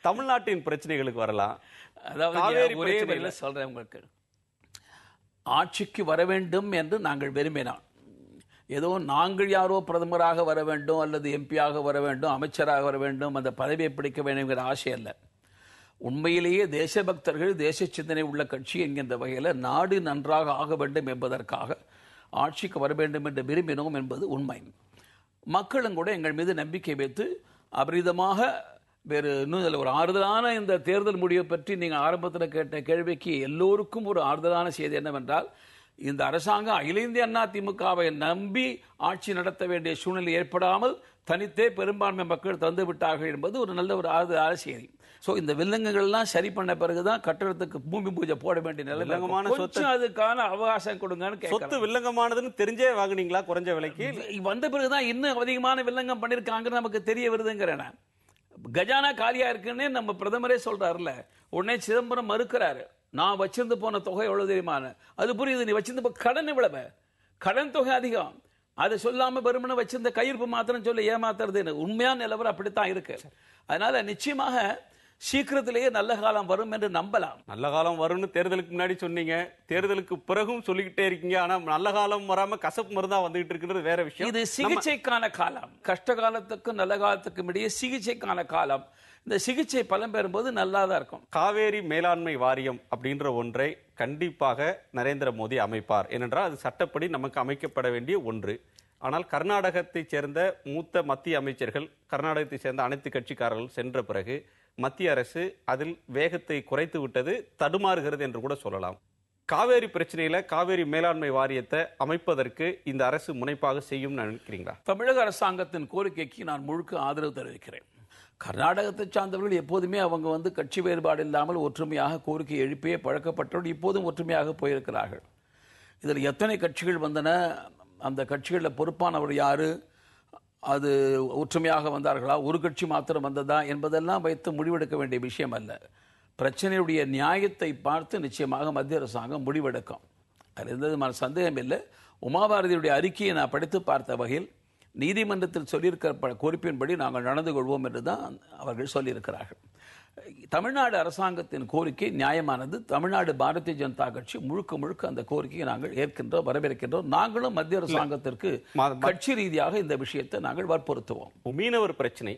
தமிழ்நாட்டின் பிரச்சனைகளுக்கு வரலாம். அதாவது ஒரே வரையில சொல்றேன் உங்களுக்கு, ஆட்சிக்கு வர வேண்டும் என்று நாங்கள் விரும்பினோம். ஏதோ நாங்கள் யாரோ பிரதமராக வர வேண்டும் அல்லது எம்பியாக வர வேண்டும், அமைச்சராக வர வேண்டும், அந்த பதவியை பிடிக்க வேண்டும்ங்கிற ஆசை அல்ல. உண்மையிலேயே தேசபக்தர்கள், தேச சிந்தனை உள்ள கட்சி என்கின்ற வகையில் நாடு நன்றாக ஆக வேண்டும் என்பதற்காக ஆட்சிக்கு வர வேண்டும் என்று விரும்பினோம் என்பது உண்மை. மக்களும் கூட எங்கள் மீது நம்பிக்கை வைத்து அபரிதமாக வேறு இன்னும் இதில் ஒரு ஆறுதலான இந்த தேர்தல் முடிவை பற்றி நீங்கள் ஆரம்பத்தில் கேட்ட கேள்விக்கு எல்லோருக்கும் ஒரு ஆறுதலான செய்தி என்னவென்றால், இந்த அரசாங்கம் அகில இந்திய அண்ணா திமுகவை நம்பி ஆட்சி நடத்த வேண்டிய சூழ்நிலை ஏற்படாமல் தனித்தே பெரும்பான்மை மக்கள் தந்து விட்டார்கள் என்பது ஒரு நல்ல ஒரு ஆறுதலான செய்தி. ஸோ இந்த வில்லங்கங்கள்லாம் சரி பண்ண பிறகுதான் கட்டடத்துக்கு பூமி பூஜை போட வேண்டிய நிலைமையான சொத்து, அதுக்கான அவகாசம் கொடுங்கன்னு. சொத்து வில்லங்கமானதுன்னு தெரிஞ்சே வாங்குனீங்களா குறைஞ்ச விலைக்கு? வந்த பிறகுதான் இன்னும் அதிகமான வில்லங்கம் பண்ணிருக்காங்கன்னு நமக்கு தெரிய வருதுங்கிறேன். கஜானா காலியா இருக்குன்னு நம்ம பிரதமரே சொல்றாருல, உடனே சிதம்பரம் மறுக்கிறாரு. நான் வச்சிருந்து போன தொகை எவ்வளவு தெரியுமான? அது புரியுது, நீ வச்சிருந்த கடன் எவ்வளவு? கடன் தொகை அதிகம். அதை சொல்லாம வெறுமனே வச்சிருந்த கையிருப்பு மாத்திரம் சொல்லி ஏமாத்துறது உண்மையான நிலவரம் அப்படித்தான் இருக்கு. அதனால நிச்சயமாக சீக்கிரத்திலேயே நல்ல காலம் வரும் என்று நம்பலாம். நல்ல காலம் வரும்னு தேர்தலுக்கு முன்னாடி சொன்னீங்க, தேர்தலுக்கு பிறகும் சொல்லிக்கிட்டே இருக்கீங்க. ஆனா நல்ல காலம் வராம கசப்பு மருந்தா வந்துகிட்டு இருக்கிறது வேற விஷயம். இது சிகிச்சைக்கான காலம். கஷ்ட காலத்துக்கும் நல்ல காலத்துக்கும் இடையே சிகிச்சைக்கான காலம். இந்த சிகிச்சை பலம் பெறும்போது நல்லாதான் இருக்கும். காவேரி மேலாண்மை வாரியம் அப்படின்ற ஒன்றை கண்டிப்பாக நரேந்திர மோடி அமைப்பார். ஏனென்றால் அது சட்டப்படி நமக்கு அமைக்கப்பட வேண்டிய ஒன்று. ஆனால் கர்நாடகத்தை சேர்ந்த மூத்த மத்திய அமைச்சர்கள், கர்நாடகத்தை சேர்ந்த அனைத்து கட்சிக்காரர்கள் சென்ற பிறகு மத்திய அரசு அதில் வேகத்தை குறைத்து விட்டது, தடுமாறுகிறது என்று கூட சொல்லலாம். காவேரி பிரச்சனையில காவேரி மேலாண்மை வாரியத்தை அமைப்பதற்கு இந்த அரசு முனைப்பாக செய்யும் நினைக்கிறீங்களா? தமிழக அரசாங்கத்தின் கோரிக்கைக்கு நான் முழுக்க ஆதரவு தெரிவிக்கிறேன். கர்நாடகத்தை சார்ந்தவர்கள் எப்போதுமே அவங்க கட்சி வேறுபாடு இல்லாமல் ஒற்றுமையாக கோரிக்கை எழுப்பியே பழக்கப்பட்டவர்கள் இப்போதும் ஒற்றுமையாக போயிருக்கிறார்கள். இதில் எத்தனை கட்சிகள் வந்தன, அந்த கட்சிகளில் பொறுப்பானவர் யாரு, அது ஒற்றுமையாக வந்தார்களா, ஒரு கட்சி மாத்திரம் வந்ததா என்பதெல்லாம் வைத்து முடிவெடுக்க வேண்டிய விஷயம் அல்ல. பிரச்சனையுடைய நியாயத்தை பார்த்து நிச்சயமாக மத்திய அரசாங்கம் முடிவெடுக்கும். அது எந்த விதமான சந்தேகம் இல்லை. உமாபாரதியுடைய அறிக்கையை நான் படித்து பார்த்த வகையில் நீதிமன்றத்தில் சொல்லியிருக்கிற குறிப்பின்படி நாங்கள் நடந்து கொள்வோம் என்றுதான் அவர்கள் சொல்லியிருக்கிறார்கள். தமிழ்நாடு அரசாங்கத்தின் கோரிக்கை நியாயமானது. தமிழ்நாடு பாரதிய ஜனதா கட்சி முழுக்க முழுக்க அந்த கோரிக்கையை நாங்கள் ஏற்கின்றோம், வரவேற்கின்றோம். நாங்களும் மத்திய அரசாங்கத்திற்கு கட்சி ரீதியாக இந்த விஷயத்தை நாங்கள் வற்புறுத்துவோம். மீனவர் பிரச்சனை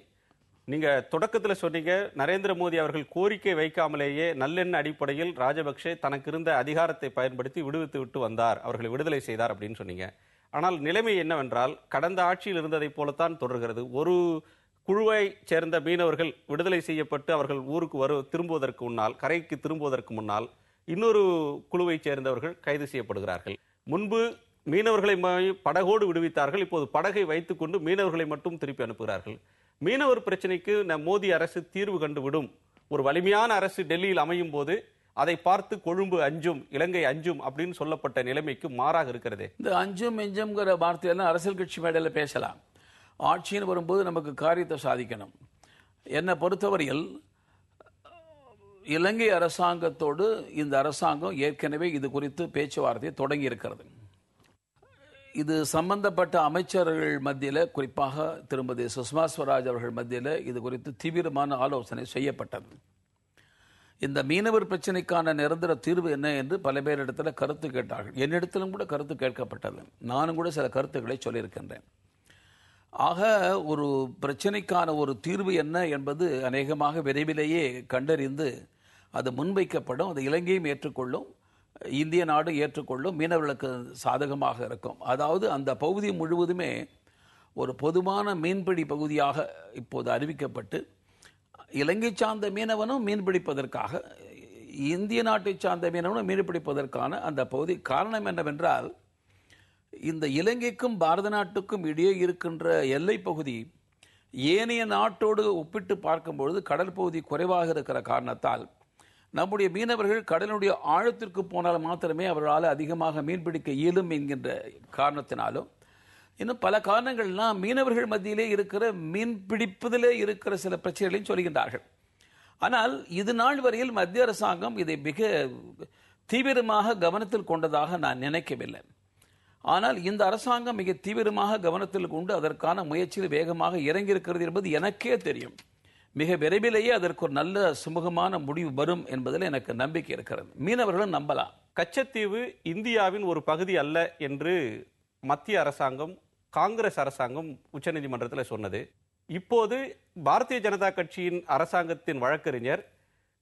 நீங்க தொடக்கத்துல சொன்னீங்க, நரேந்திர மோடி அவர்கள் கோரிக்கை வைக்காமலேயே நல்லெண்ண அடிப்படையில் ராஜபக்சே தனக்கு இருந்த அதிகாரத்தை பயன்படுத்தி விடுவித்து விட்டு வந்தார், அவர்களை விடுதலை செய்தார் அப்படின்னு சொன்னீங்க. ஆனால் நிலைமை என்னவென்றால் கடந்த ஆட்சியில் இருந்ததை போலத்தான் தொடர்கிறது. ஒரு குழுவை சேர்ந்த மீனவர்கள் விடுதலை செய்யப்பட்டு அவர்கள் ஊருக்கு திரும்புவதற்கு முன்னால், கரைக்கு திரும்புவதற்கு முன்னால் இன்னொரு குழுவை சேர்ந்தவர்கள் கைது செய்யப்படுகிறார்கள். முன்பு மீனவர்களை படகோடு விடுவித்தார்கள், இப்போது படகை வைத்துக் கொண்டு மீனவர்களை மட்டும் திருப்பி அனுப்புகிறார்கள். மீனவர் பிரச்சனைக்கு மோடி அரசு தீர்வு கண்டுவிடும், ஒரு வலிமையான அரசு டெல்லியில் அமையும் போது அதை பார்த்து கொழும்பு அஞ்சும், இலங்கை அஞ்சும் அப்படின்னு சொல்லப்பட்ட நிலைமைக்கு மாறாக இருக்கிறது. இந்த அஞ்சும் எஞ்சும்ங்கிற வார்த்தையெல்லாம் அரசியல் கட்சி மேடையில் பேசலாம். ஆட்சின்னு வரும்போது நமக்கு காரியத்தை சாதிக்கணும். என்னை பொறுத்தவரையில் இலங்கை அரசாங்கத்தோடு இந்த அரசாங்கம் ஏற்கனவே இது குறித்து பேச்சுவார்த்தையை தொடங்கி இருக்கிறது. இது சம்பந்தப்பட்ட அமைச்சர்கள் மத்தியில், குறிப்பாக திருமதி சுஷ்மா ஸ்வராஜ் அவர்கள் மத்தியில் இது குறித்து தீவிரமான ஆலோசனை செய்யப்பட்டது. இந்த மீனவர் பிரச்சனைக்கான நிரந்தர தீர்வு என்ன என்று பல பேரிடத்துல கருத்து கேட்டார்கள். என்னிடத்திலும் கூட கருத்து கேட்கப்பட்டது. நானும் கூட சில கருத்துக்களை சொல்லியிருக்கின்றேன். ஆக ஒரு பிரச்சனைக்கான ஒரு தீர்வு என்ன என்பது அநேகமாக விரைவிலேயே கண்டறிந்து அது முன்வைக்கப்படும். அது இலங்கையும் ஏற்றுக்கொள்ளும், இந்திய நாடு ஏற்றுக்கொள்ளும், மீனவர்களுக்கு சாதகமாக இருக்கும். அதாவது அந்த பகுதி முழுவதுமே ஒரு பொதுவான மீன்பிடி பகுதியாக இப்போது அறிவிக்கப்பட்டு இலங்கை சார்ந்த மீனவனும் மீன்பிடிப்பதற்காக, இந்திய நாட்டை சார்ந்த மீனவனும் மீன்பிடிப்பதற்கான அந்த பகுதி. காரணம் என்னவென்றால், இந்த இலங்கைக்கும் பாரத நாட்டுக்கும் இடையே இருக்கின்ற எல்லை பகுதி ஏனைய நாட்டோடு ஒப்பிட்டு பார்க்கும்பொழுது கடல் பகுதி குறைவாக இருக்கிற காரணத்தால் நம்முடைய மீனவர்கள் கடலுடைய ஆழத்திற்கு போனால் மாத்திரமே அவர்களால் அதிகமாக மீன்பிடிக்க இயலும் என்கின்ற காரணத்தினாலும், இன்னும் பல காரணங்கள்லாம் மீனவர்கள் மத்தியிலே இருக்கிற மீன் பிடிப்பதிலே இருக்கிற சில பிரச்சனைகளையும் சொல்கின்றார்கள். ஆனால் இது நாள் வரையில் மத்திய அரசாங்கம் இதை மிக தீவிரமாக கவனத்தில் கொண்டதாக நான் நினைக்கவில்லை. ஆனால் இந்த அரசாங்கம் மிக தீவிரமாக கவனத்தில் கொண்டு அதற்கான முயற்சியில் வேகமாக இறங்கியிருக்கிறது என்பது எனக்கே தெரியும். மிக விரைவிலேயே அதற்கு ஒரு நல்ல சுமூகமான முடிவு வரும் என்பதில் எனக்கு நம்பிக்கை இருக்கிறது. மீனவர்களும் நம்பலாம். கச்சத்தீவு இந்தியாவின் ஒரு பகுதி அல்ல என்று மத்திய அரசாங்கம், காங்கிரஸ் அரசாங்கம் உச்சநீதிமன்றத்தில் சொன்னது. இப்போது பாரதிய ஜனதா கட்சியின் அரசாங்கத்தின் வழக்கறிஞர்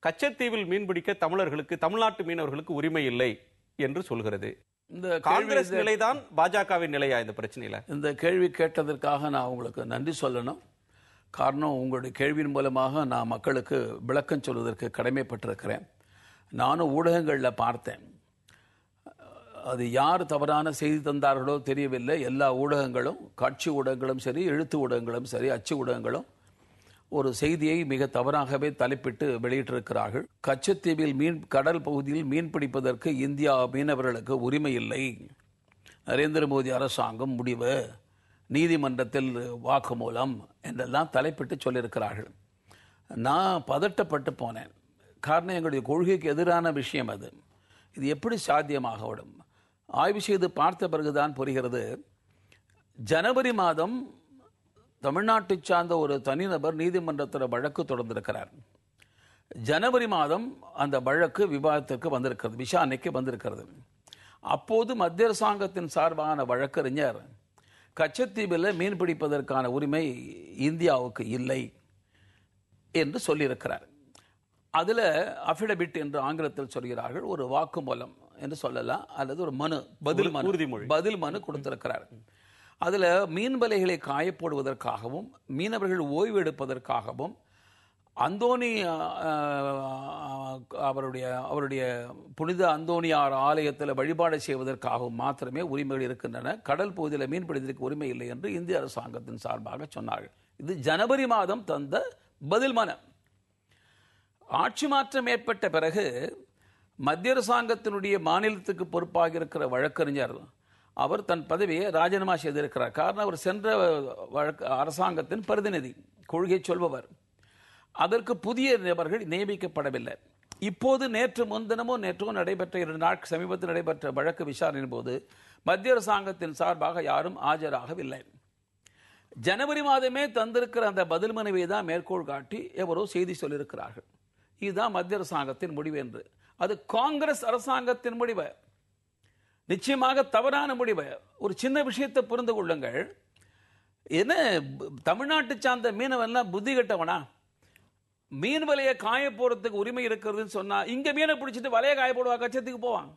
கச்சத்தீவில் மீன்பிடிக்க தமிழ்நாட்டு மீனவர்களுக்கு உரிமை இல்லை என்று சொல்கிறது. இந்த காங்கிரஸ் நிலைதான் பாஜகவின் நிலையா இந்த பிரச்சனையில? இந்த கேள்வி கேட்டதற்காக நான் உங்களுக்கு நன்றி சொல்லணும். காரணம், உங்களுடைய கேள்வியின் மூலமாக நான் மக்களுக்கு விளக்கம் சொல்வதற்கு கடமைப்பட்டிருக்கிறேன். நானும் ஊடகங்களில் பார்த்தேன். அது யார் தவறான செய்தி தந்தார்களோ தெரியவில்லை. எல்லா ஊடகங்களும், காட்சி ஊடகங்களும் சரி, எழுத்து ஊடகங்களும் சரி, அச்சு ஊடகங்களும் ஒரு செய்தியை மிக தவறாகவே தலைப்பிட்டு வெளியிட்டிருக்கிறார்கள். கச்சத்தீவில் கடல் பகுதியில் மீன் பிடிப்பதற்கு இந்தியா மீனவர்களுக்கு உரிமை இல்லை, நரேந்திர மோடி அரசாங்கம் முடிவு, நீதிமன்றத்தில் வாக்குமூலம் என்றெல்லாம் தலைப்பிட்டு சொல்லியிருக்கிறார்கள். நான் பதட்டப்பட்டு போனேன். காரணம், எங்களுடைய கொள்கைக்கு எதிரான விஷயம் அது. இது எப்படி சாத்தியமாகவிடும்? ஆய்வு செய்து பார்த்த பிறகுதான் புரிகிறது. ஜனவரி மாதம் தமிழ்நாட்டை சார்ந்த ஒரு தனிநபர் நீதிமன்றத்தில் வழக்கு தொடர்ந்திருக்கிறார். ஜனவரி மாதம் அந்த வழக்கு விவாதத்திற்கு வந்திருக்கிறது, விசாரணைக்கு வந்திருக்கிறது. அப்போது மத்திய அரசாங்கத்தின் சார்பான வழக்கறிஞர் கச்சத்தீவில் மீன் பிடிப்பதற்கான உரிமை இந்தியாவுக்கு இல்லை என்று சொல்லியிருக்கிறார். அதில் அஃபிடவிட் என்று ஆங்கிலத்தில் சொல்கிறார்கள், ஒரு வாக்குமூலம் என்று சொல்லலாம், அல்லது ஒரு மனு, பதில் மனு கொடுத்திருக்கிறார். அதில் மீன் வலைகளை காயப்போடுவதற்காகவும் மீனவர்கள் ஓய்வு எடுப்பதற்காகவும் அந்தோனி அவருடைய புனித அந்தோனியார் ஆலயத்தில் வழிபாடு செய்வதற்காகவும் மாத்திரமே உரிமைகள் இருக்கின்றன, கடல் பகுதியில் மீன்பிடிப்பதற்கு உரிமை இல்லை என்று இந்திய அரசாங்கத்தின் சார்பாக சொன்னார்கள். இது ஜனவரி மாதம் தந்த பதில் மனு. ஆட்சி மாற்றம் ஏற்பட்ட பிறகு மத்திய அரசாங்கத்தினுடைய மாநிலத்துக்கு பொறுப்பாக இருக்கிற வழக்கறிஞர் அவர் தன் பதவியை ராஜினாமா செய்திருக்கிறார். காரணம், அவர் சென்ற அரசாங்கத்தின் பிரதிநிதி, கொள்கை சொல்பவர். அதற்கு புதிய நபர்கள் நியமிக்கப்படவில்லை. இப்போது நேற்றோ நடைபெற்ற 2 நாட்கள் சமீபத்தில் நடைபெற்ற வழக்கு விசாரணையின் போது மத்திய அரசாங்கத்தின் சார்பாக யாரும் ஆஜராகவில்லை. ஜனவரி மாதமே தந்திருக்கிற அந்த பதில் மனுவை தான் மேற்கோள் காட்டி எவரோ செய்தி சொல்லியிருக்கிறார்கள். இதுதான் மத்திய அரசாங்கத்தின் முடிவு என்று. அது காங்கிரஸ் அரசாங்கத்தின் முடிவு, நிச்சயமாக தவறான முடிவு. ஒரு சின்ன விஷயத்தை புரிந்து கொள்ளுங்கள். என்ன, தமிழ்நாட்டு சார்ந்த மீனவெல்லாம் புத்தி கட்டவனா? மீன் வலையை காய போறதுக்கு உரிமை இருக்கிறதுன்னு சொன்னா இங்க மீனை பிடிச்சிட்டு வலையை காய போடுவா, கச்சத்துக்கு போவான்.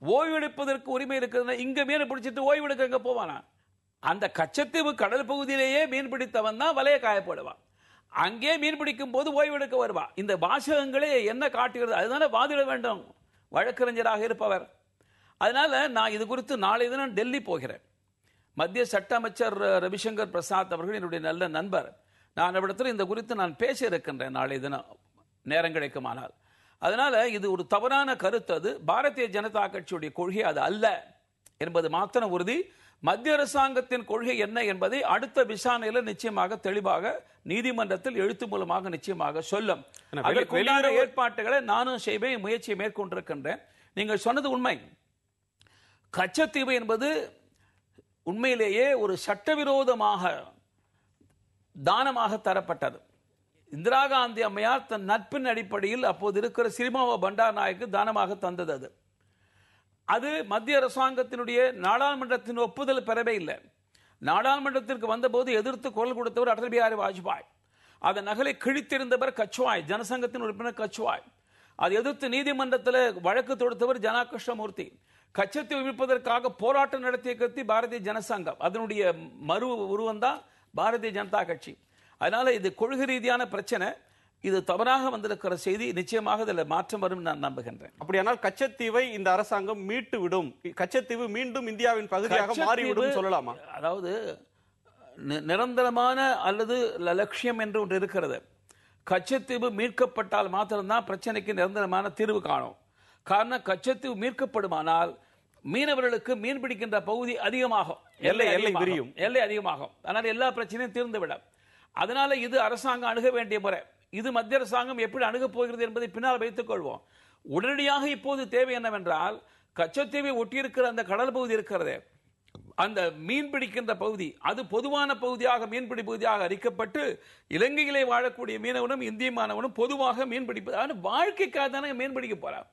ஓய்வு எடுப்பதற்கு உரிமை இருக்கிறது, இங்க மீனை பிடிச்சிட்டு ஓய்வு எடுக்க எங்க போவானா? அந்த கச்சத்தீவு கடல் பகுதியிலேயே மீன் பிடித்தவன் தான் வலையை காய போடுவான். அங்கே மீன் பிடிக்கும் போது ஓய்வு எடுக்க வருவா. இந்த வாசகங்களே என்ன காட்டுகிறது? அதுதானே வாதிட வேண்டும் வழக்கறிஞராக இருப்பவர். அதனால நான் இது குறித்து நாளை தினம் டெல்லி போகிறேன். மத்திய சட்ட அமைச்சர் ரவிசங்கர் பிரசாத் அவர்கள் என்னுடைய நல்ல நண்பர். நான் அவரிடத்தில் இந்த குறித்து நான் பேச இருக்கின்றேன் நாளை தினம், நேரம் கிடைக்குமானால். அதனால இது ஒரு தவறான கருத்து. அது பாரதிய ஜனதா கட்சியுடைய கொள்கை அது அல்ல என்பது மாத்திரம் உறுதி. மத்திய அரசாங்கத்தின் கொள்கை என்ன என்பதை அடுத்த விசாரணையில் நிச்சயமாக தெளிவாக நீதிமன்றத்தில் எழுத்து மூலமாக நிச்சயமாக சொல்லும். ஏற்பாட்டுகளை நானும் செய்வேன், முயற்சியை மேற்கொண்டிருக்கின்றேன். நீங்கள் சொன்னது உண்மை. கச்சத்தீவு என்பது உண்மையிலேயே ஒரு சட்டவிரோதமாக தானமாக தரப்பட்டது. இந்திரா காந்தி அம்மையார் தன் நட்பின் அடிப்படையில் அப்போது இருக்கிற சிறிமாவோ பண்டார் நாயக்கு தானமாக தந்தது. அது மத்திய அரசாங்கத்தினுடைய நாடாளுமன்றத்தின் ஒப்புதல் பெறவே இல்லை. நாடாளுமன்றத்திற்கு வந்தபோது எதிர்த்து குரல் கொடுத்தவர் அடல் பிஹாரி வாஜ்பாய். அதன் நகலை கிழித்திருந்தவர் கச்சுவாய், ஜனசங்கத்தின் உறுப்பினர் கச்சுவாய். அதை எதிர்த்து நீதிமன்றத்தில் வழக்கு தொடுத்தவர் ஜனா கிருஷ்ணமூர்த்தி. கச்சத்தீவு விடுப்பதற்காக போராட்டம் நடத்திய கட்சி பாரதிய ஜனசங்கம். அதனுடைய மறு உருவம் தான் பாரதிய ஜனதா கட்சி. அதனால இது கொள்கை ரீதியான பிரச்சனை. இது தவறாக வந்திருக்கிற செய்தி. நிச்சயமாக இதில் மாற்றம் வரும் நான் நம்புகின்றேன். அப்படியானால் கச்சத்தீவை இந்த அரசாங்கம் மீட்டு விடும், கச்சத்தீவு மீண்டும் இந்தியாவின் பகுதியாக மாறிவிடும் சொல்லலாமா? அதாவது நிரந்தரமான அல்லது லட்சியம் என்று ஒன்று இருக்கிறது. கச்சத்தீவு மீட்கப்பட்டால் மாத்திரம்தான் பிரச்சனைக்கு நிரந்தரமான தீர்வு காணும். காரணம், கச்சத்தீவு மீட்கப்படுமானால் மீனவர்களுக்கு மீன் பிடிக்கின்ற பகுதி அதிகமாகும், எல்லை அதிகமாகும். அதனால் எல்லா பிரச்சனையும் தீர்ந்துவிடும். அதனால இது அரசாங்கம் அணுக வேண்டிய முறை. இது மத்திய அரசாங்கம் எப்படி அணுகப் போகிறது என்பதை பின்னால் வைத்துக் கொள்வோம். உடனடியாக இப்போது தேவை என்னவென்றால், கச்சத்தீவை ஒட்டியிருக்கிற அந்த கடல் பகுதி இருக்கிறது, அந்த மீன் பிடிக்கின்ற பகுதி அது பொதுவான பகுதியாக மீன்பிடி பகுதியாக அறிக்கப்பட்டு இலங்கையிலே வாழக்கூடிய மீனவனும் இந்திய மாணவனும் பொதுவாக மீன் பிடிப்பது அவன் வாழ்க்கைக்காக தானே மீன் பிடிக்க போறான்.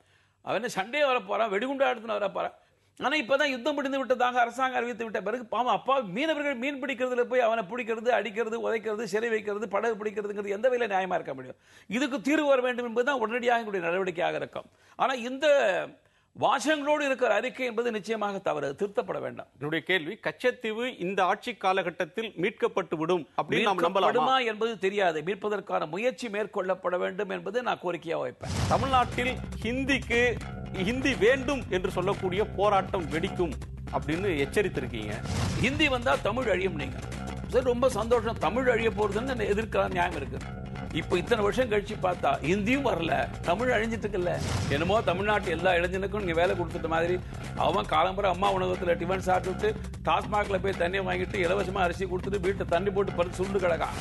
அவன் சண்டே வர போறான், வெடிகுண்டா எடுத்துன்னு வர போறான். ஆனா இப்பதான் யுத்தம் முடிந்து விட்டதாக அரசாங்கம் அறிவித்து விட்ட பிறகு பாவம் அப்பா மீனவர்கள் மீன் பிடிக்கிறதுல போய் அவனை பிடிக்கிறது, அடிக்கிறது, உதைக்கிறது, சிறை வைக்கிறது, படகு பிடிக்கிறதுங்கிறது எந்த வகையில நியாயமா இருக்க முடியும்? இதுக்கு தீர்வு வர வேண்டும் என்பதுதான் உடனடியாக எங்களுடைய நடவடிக்கையாக இருக்கும். ஆனா இந்த வாசகங்களோடு இருக்கிற அறிக்கை என்பது நிச்சயமாக தவறு, திருத்தப்பட வேண்டாம். என்னுடைய கேள்வி, கச்சத்தீவு இந்த ஆட்சி காலகட்டத்தில் மீட்கப்பட்டு விடும் அப்படின்னு நாம் நம்பலாமா என்பது தெரியாது. மீட்பதற்கான முயற்சி மேற்கொள்ளப்பட வேண்டும் என்பது நான் கோரிக்கையா வைப்பேன். தமிழ்நாட்டில் ஹிந்தி வேண்டும் என்று சொல்லக்கூடிய போராட்டம் வெடிக்கும் அப்படின்னு எச்சரித்திருக்கீங்க. ஹிந்தி வந்தா தமிழ் அழியும். நீங்க சரி, ரொம்ப சந்தோஷம், தமிழ் அழிய போறதுன்னு எதிர்க்கலாம், நியாயம் இருக்கு. இப்போ இத்தனை வருஷம் கழிச்சு பார்த்தா இந்தியும் வரல, தமிழ் அழிஞ்சிட்டு இருக்குல்ல. என்னமோ தமிழ்நாட்டு எல்லா இளைஞனுக்கும் நீங்க வேலை கொடுத்துட்ட மாதிரி அவன் காலம்புற அம்மா உணவகத்தில் டிஃபன் சாப்பிட்டுட்டு டாஸ்மாக்ல போய் தண்ணி வாங்கிட்டு இலவசமா அரிசி கொடுத்துட்டு வீட்டை தண்ணி போட்டு பறித்து சுண்டு கிடக்கான்.